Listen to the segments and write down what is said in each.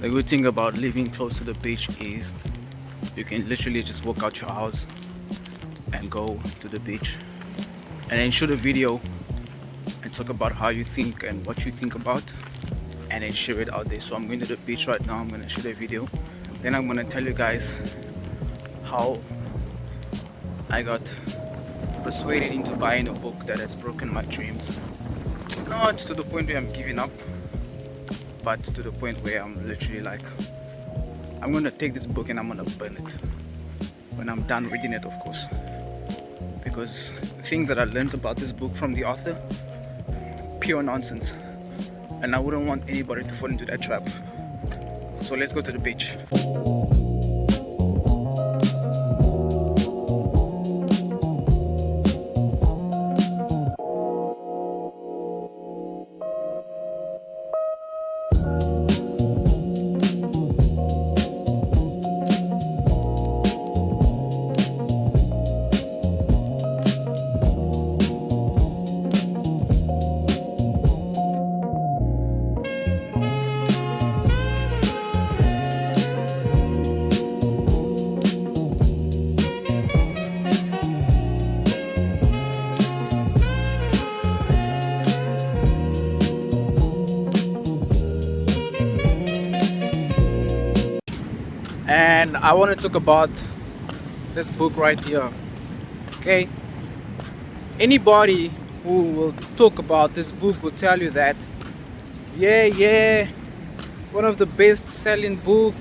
The good thing about living close to the beach is you can literally just walk out your house and go to the beach and then shoot a video and talk about how you think and what you think about, and then share it out there. So I'm going to the beach right now. I'm going to shoot a video, then I'm going to tell you guys how I got persuaded into buying a book that has broken my dreams. Not to the point where I'm giving up, but to the point where I'm literally like, I'm gonna take this book and I'm gonna burn it when I'm done reading it, of course, because the things that I learned about this book from the author, pure nonsense, and I wouldn't want anybody to fall into that trap. So let's go to the beach. And I want to talk about this book right here. Okay, anybody who will talk about this book will tell you that yeah, one of the best selling book,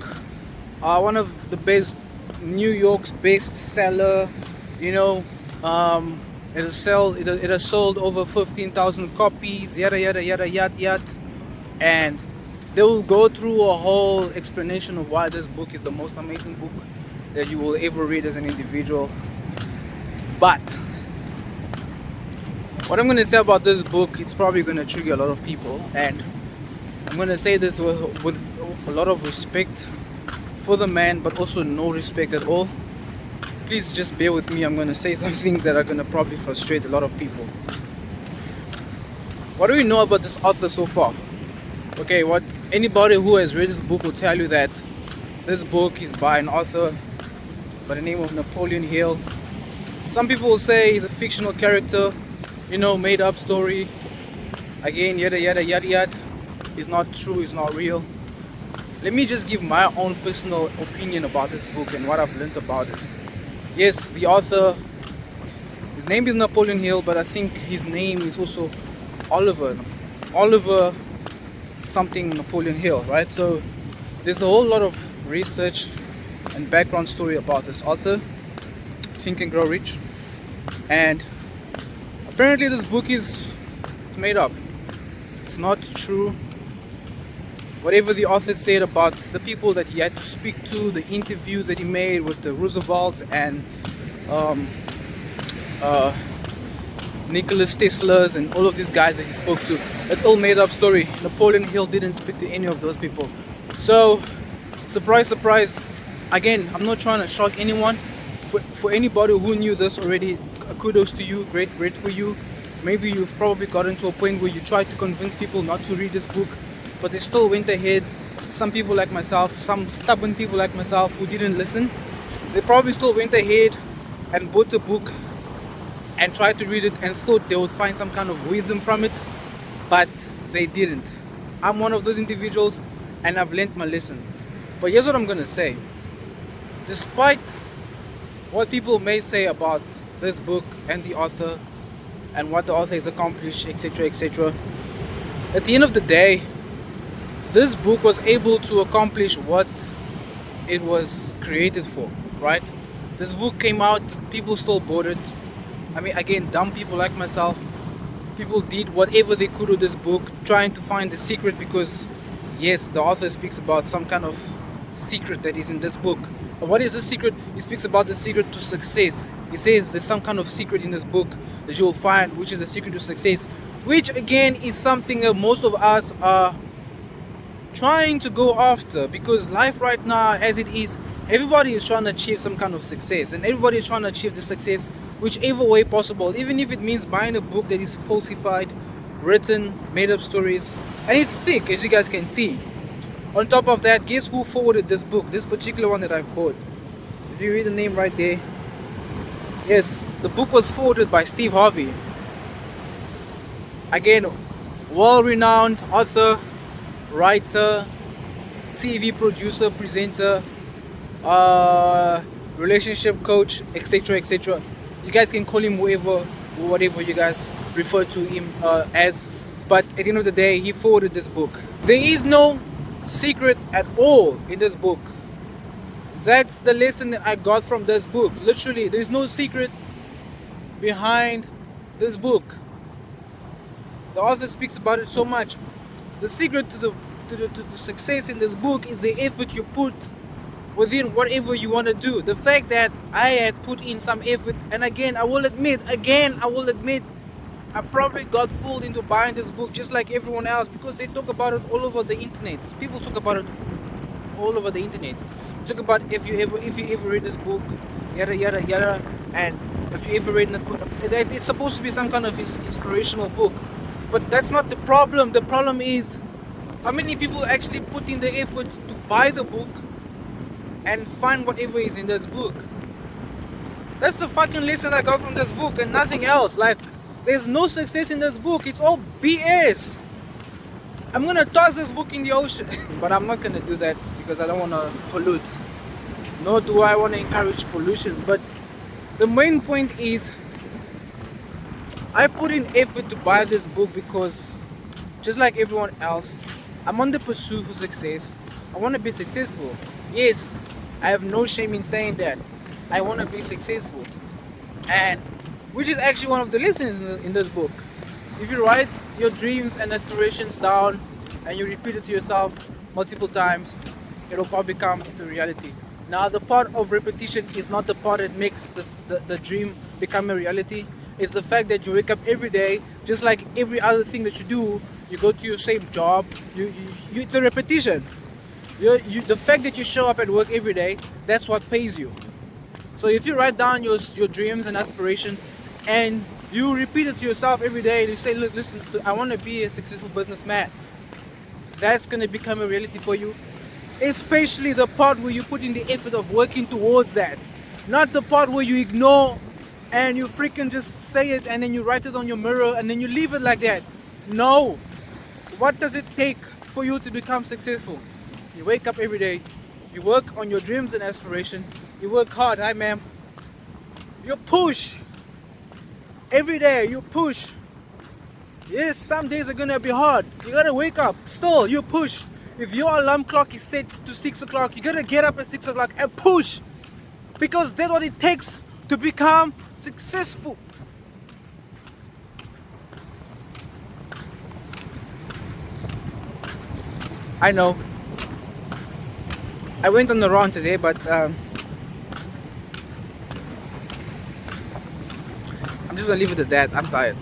one of the best, New York's best seller, you know, it has sold over 15,000 copies, yada yada yada yada yada. And they will go through a whole explanation of why this book is the most amazing book that you will ever read as an individual. But what I'm going to say about this book, it's probably going to trigger a lot of people, and I'm going to say this with a lot of respect for the man, but also no respect at all. Please just bear with me. I'm going to say some things that are going to probably frustrate a lot of people. What do we know about this author so far? Okay, what anybody who has read this book will tell you that this book is by an author by the name of Napoleon Hill. Some people will say he's a fictional character, you know, made up story. Again, yada yada yada yada. It's not true, it's not real. Let me just give my own personal opinion about this book and what I've learned about it. Yes, the author, his name is Napoleon Hill, but I think his name is also Oliver something Napoleon Hill, right? So there's a whole lot of research and background story about this author, Think and Grow Rich, and apparently this book it's made up. It's not true. Whatever the author said about the people that he had to speak to, the interviews that he made with the Roosevelts and Nicholas Tesla's and all of these guys that he spoke to, it's all made up story. Napoleon Hill didn't speak to any of those people. So, surprise, surprise. Again, I'm not trying to shock anyone. For anybody who knew this already, kudos to you, great for you. Maybe you've probably gotten to a point where you tried to convince people not to read this book, but they still went ahead. Some people like myself, some stubborn people like myself who didn't listen, they probably still went ahead and bought the book and tried to read it and thought they would find some kind of wisdom from it, but they didn't. I'm one of those individuals and I've learned my lesson. But here's what I'm gonna say. Despite what people may say about this book and the author and what the author has accomplished, etc., etc., at the end of the day, this book was able to accomplish what it was created for, right? This book came out, people still bought it. I mean, again, dumb people like myself, people did whatever they could with this book, trying to find the secret, because yes, the author speaks about some kind of secret that is in this book. And what is the secret? He speaks about the secret to success. He says there's some kind of secret in this book that you'll find, which is the secret to success, which again is something that most of us are trying to go after, because life right now as it is, everybody is trying to achieve some kind of success, and everybody is trying to achieve the success whichever way possible, even if it means buying a book that is falsified, written, made up stories, and it's thick, as you guys can see. On top of that, guess who forwarded this book? This particular one that I've bought. If you read the name right there, yes, the book was forwarded by Steve Harvey. Again, well-renowned author, writer, TV producer, presenter, relationship coach, etc., etc. You guys can call him whatever you guys refer to him as. But at the end of the day, he forwarded this book. There is no secret at all in this book. That's the lesson that I got from this book. Literally, there's no secret behind this book. The author speaks about it so much. The secret to the success in this book is the effort you put within whatever you want to do. The fact that I had put in some effort, and I will admit, I probably got fooled into buying this book just like everyone else, because they talk about it all over the internet. People talk about it all over the internet. Talk about if you ever read this book, yada yada yada, and if you ever read that book, it's supposed to be some kind of inspirational book. But that's not the problem. The problem is how many people actually put in the effort to buy the book and find whatever is in this book. That's the fucking lesson I got from this book and nothing else. Like, there's no success in this book. It's all BS. I'm gonna toss this book in the ocean. But I'm not gonna do that because I don't wanna pollute. Nor do I wanna encourage pollution. But the main point is, I put in effort to buy this book because, just like everyone else, I'm on the pursuit for success. I wanna be successful. Yes, I have no shame in saying that. I wanna be successful. And which is actually one of the lessons in this book. If you write your dreams and aspirations down and you repeat it to yourself multiple times, it will probably come into reality. Now, the part of repetition is not the part that makes the dream become a reality. It's the fact that you wake up every day, just like every other thing that you do. You go to your same job. It's a repetition. The fact that you show up at work every day, that's what pays you. So if you write down your dreams and aspirations, and you repeat it to yourself every day, and you say, look, listen, I want to be a successful businessman, that's going to become a reality for you. Especially the part where you put in the effort of working towards that. Not the part where you ignore and you freaking just say it and then you write it on your mirror and then you leave it like that. No. What does it take for you to become successful? You wake up every day, you work on your dreams and aspirations, you work hard, hi ma'am. You push. Every day you push. Yes, some days are gonna be hard. You gotta wake up. Still, you push. If your alarm clock is set to 6 o'clock, you gotta get up at 6 o'clock and push. Because that's what it takes to become successful. I know. I went on the run today, but I'm just gonna leave it at that. I'm tired.